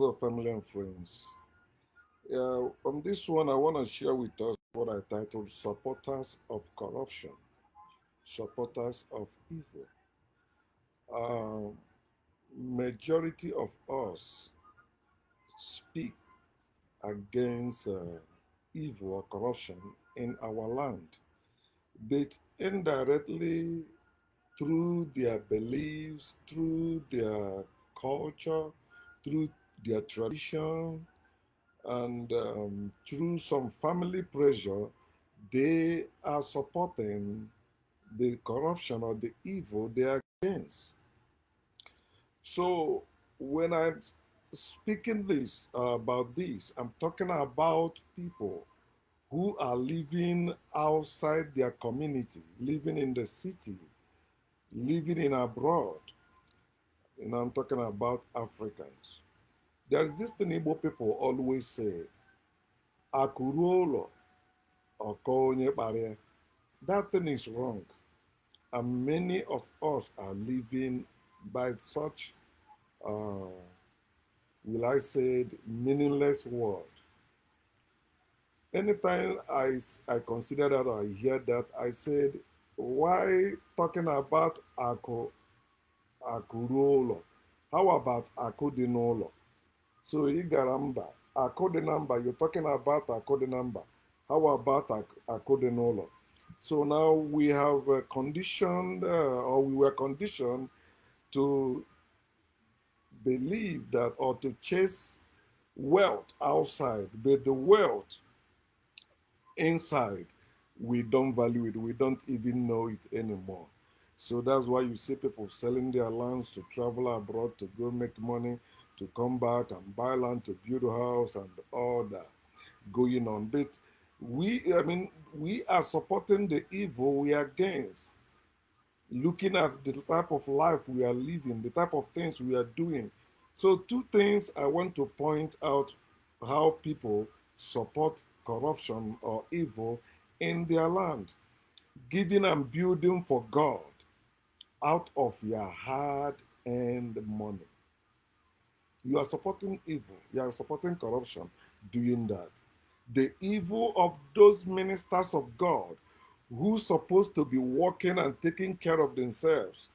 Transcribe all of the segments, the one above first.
also family and friends. On this one, I want to share with us what I titled Supporters of Corruption, Supporters of Evil. Um, Majority of us speak against evil or corruption in our land, but indirectly through their beliefs, through their culture, through their tradition, and through some family pressure, they are supporting the corruption or the evil they are against. So when I'm speaking this about this, I'm talking about people who are living outside their community, living in the city, living in abroad. I'm talking about Africans. There's this thing Igbo people always say, Akuruolo Okonye Barrier. That thing is wrong. And many of us are living by such, uh, will I say, meaningless word. Anytime I consider that or I hear that, I said, why talking about Akuruolo? How about Akudinolo? So Igaramba, Akodinamba, you're talking about Akodinamba. How about Akodinolo? So now we have conditioned, or we were conditioned to believe that or to chase wealth outside, but the wealth inside, we don't value it. We don't even know it anymore. So that's why you see people selling their lands to travel abroad to go make money, to come back and buy land to build a house and all that going on. But we are supporting the evil we are against, looking at the type of life we are living, the type of things we are doing. So, two things I want to point out how people support corruption or evil in their land. Giving and building for God out of your hard earned money. You are supporting evil, you are supporting corruption doing that. The evil of those ministers of God who supposed to be working and taking care of themselves,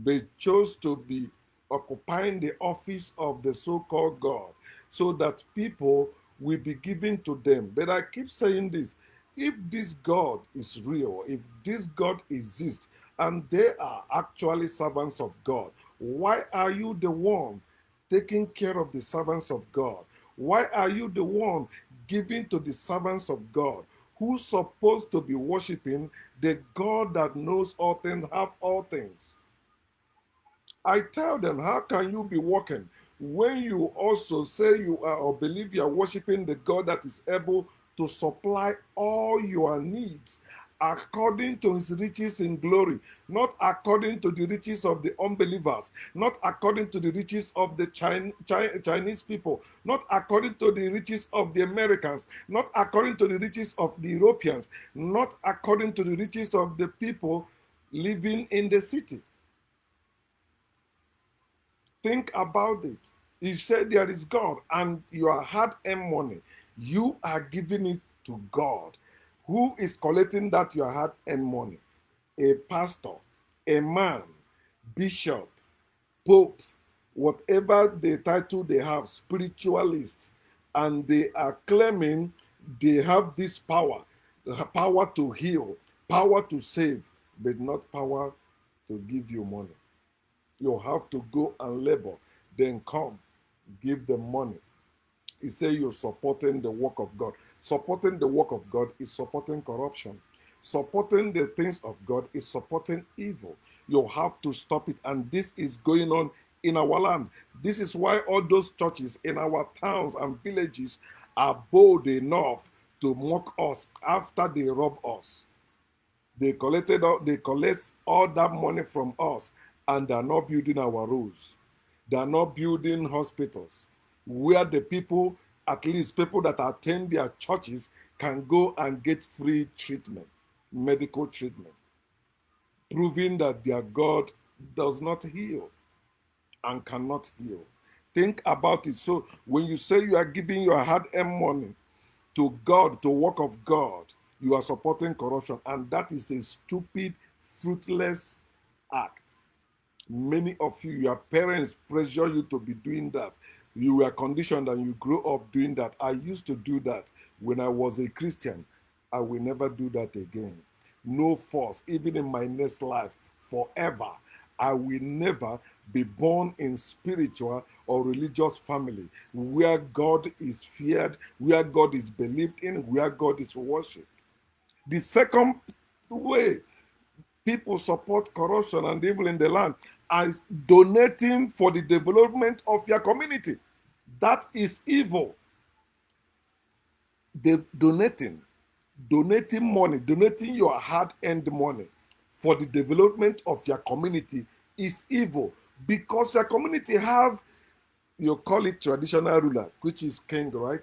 they chose to be occupying the office of the so-called God so that people will be given to them. But I keep saying this, if this God is real, if this God exists, and they are actually servants of God, why are you the one taking care of the servants of God? Why are you the one giving to the servants of God who's supposed to be worshiping the God that knows all things, have all things? I tell them, how can you be working when you also say you are or believe you are worshiping the God that is able to supply all your needs according to his riches in glory, not according to the riches of the unbelievers, not according to the riches of the Chinese people, not according to the riches of the Americans, not according to the riches of the Europeans, not according to the riches of the people living in the city. Think about it. You said there is God and your hard-earned money. You are giving it to God. Who is collecting that your hard-earned money? A pastor, a man, bishop, pope, whatever the title they have, spiritualist, and they are claiming they have this power, the power to heal, power to save, but not power to give you money. You have to go and labor, then come, give them money. He say you're supporting the work of God. Supporting the work of God is supporting corruption. Supporting the things of God is supporting evil. You have to stop it. And this is going on in our land. This is why all those churches in our towns and villages are bold enough to mock us after they rob us. They collect all that money from us, and they're not building our roads. They're not building hospitals where the people, at least people that attend their churches, can go and get free treatment, medical treatment, proving that their God does not heal and cannot heal. Think about it. So when you say you are giving your hard-earned money to God, to work of God, you are supporting corruption, and that is a stupid, fruitless act. Many of you, your parents pressure you to be doing that. You were conditioned and you grew up doing that. I used to do that when I was a Christian. I will never do that again. No force, even in my next life, forever. I will never be born in spiritual or religious family where God is feared, where God is believed in, where God is worshipped. The second way people support corruption and evil in the land as donating for the development of your community. That is evil. Donating, donating money, donating your hard-earned money for the development of your community is evil, because your community have, you call it traditional ruler, which is king, right?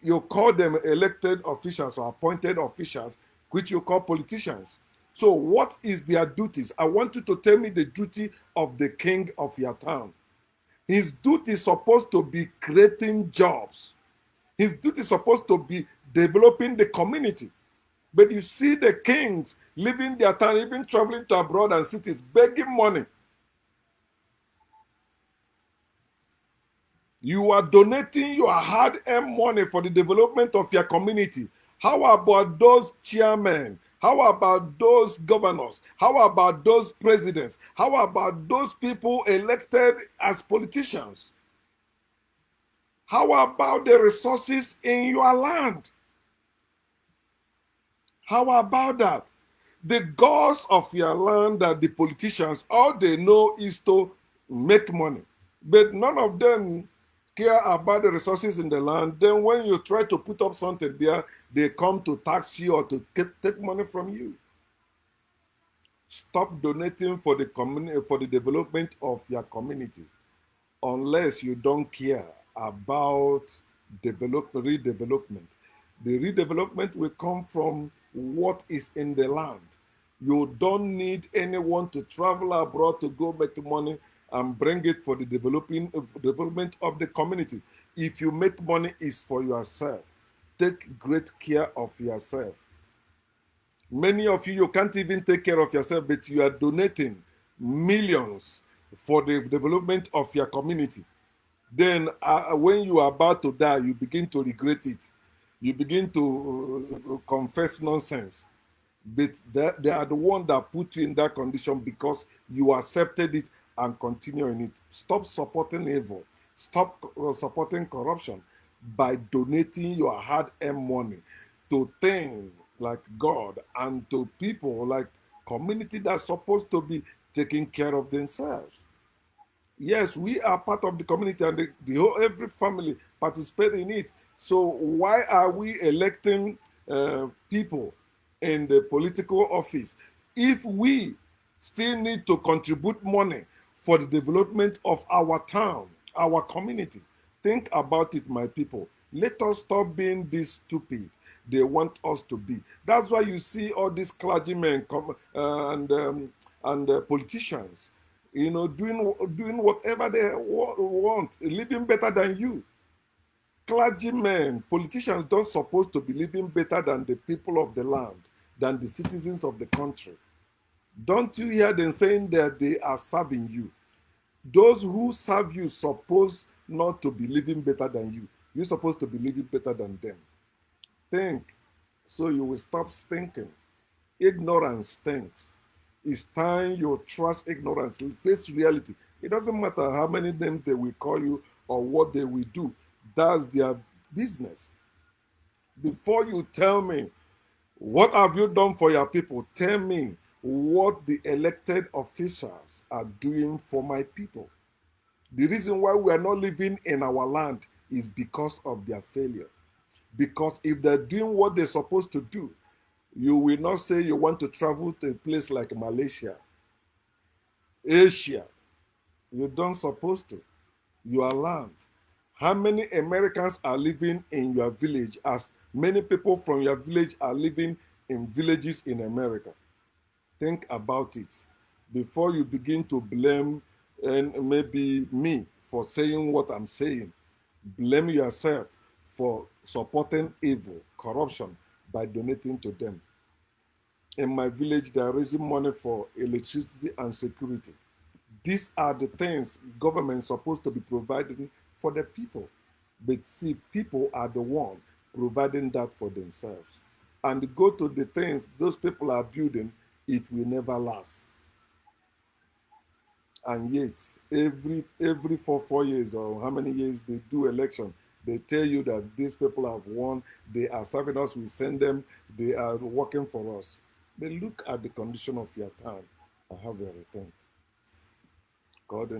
You call them elected officials or appointed officials, which you call politicians. So, what is their duties? I want you to tell me the duty of the king of your town. His duty is supposed to be creating jobs. His duty is supposed to be developing the community. But you see the kings leaving their town, even traveling to abroad and cities, begging money. You are donating your hard-earned money for the development of your community. How about those chairmen? How about those governors? How about those presidents? How about those people elected as politicians? How about the resources in your land? How about that? The gods of your land are the politicians. All they know is to make money. But none of them care about the resources in the land. Then when you try to put up something there, they come to tax you or to take money from you. Stop donating for the community, for the development of your community, unless you don't care about redevelopment. The redevelopment will come from what is in the land. You don't need anyone to travel abroad to go make money and bring it for the development of the community. If you make money, it's for yourself. Take great care of yourself. Many of you, you can't even take care of yourself, but you are donating millions for the development of your community. Then, when you are about to die, you begin to regret it. You begin to confess nonsense. But they are the one that put you in that condition because you accepted it and continue in it. Stop supporting evil. Stop supporting corruption by donating your hard-earned money to things like God and to people like community that's supposed to be taking care of themselves. Yes, we are part of the community, and the whole every family participate in it. So why are we electing people in the political office if we still need to contribute money for the development of our town, our community? Think about it, my people. Let us stop being this stupid they want us to be. That's why you see all these clergymen and politicians, doing whatever they want, living better than you. Clergymen, politicians don't supposed to be living better than the people of the land, than the citizens of the country. Don't you hear them saying that they are serving you? Those who serve you supposed not to be living better than you. You're supposed to be living better than them. Think, so you will stop stinking. Ignorance stinks. It's time you trust ignorance, face reality. It doesn't matter how many names they will call you or what they will do. That's their business. Before you tell me, what have you done for your people? Tell me what the elected officials are doing for my people. The reason why we are not living in our land is because of their failure. Because if they're doing what they're supposed to do, you will not say you want to travel to a place like Malaysia, Asia. You don't supposed to. Your land. How many Americans are living in your village as many people from your village are living in villages in America? Think about it before you begin to blame and maybe me for saying what I'm saying. Blame yourself for supporting evil, corruption by donating to them. In my village, they are raising money for electricity and security. These are the things government is supposed to be providing for the people. But see, people are the one providing that for themselves. And go to the things those people are building, it will never last. And yet, every 4 years or how many years they do election, they tell you that these people have won, they are serving us, we send them, they are working for us. But look at the condition of your town and have everything. God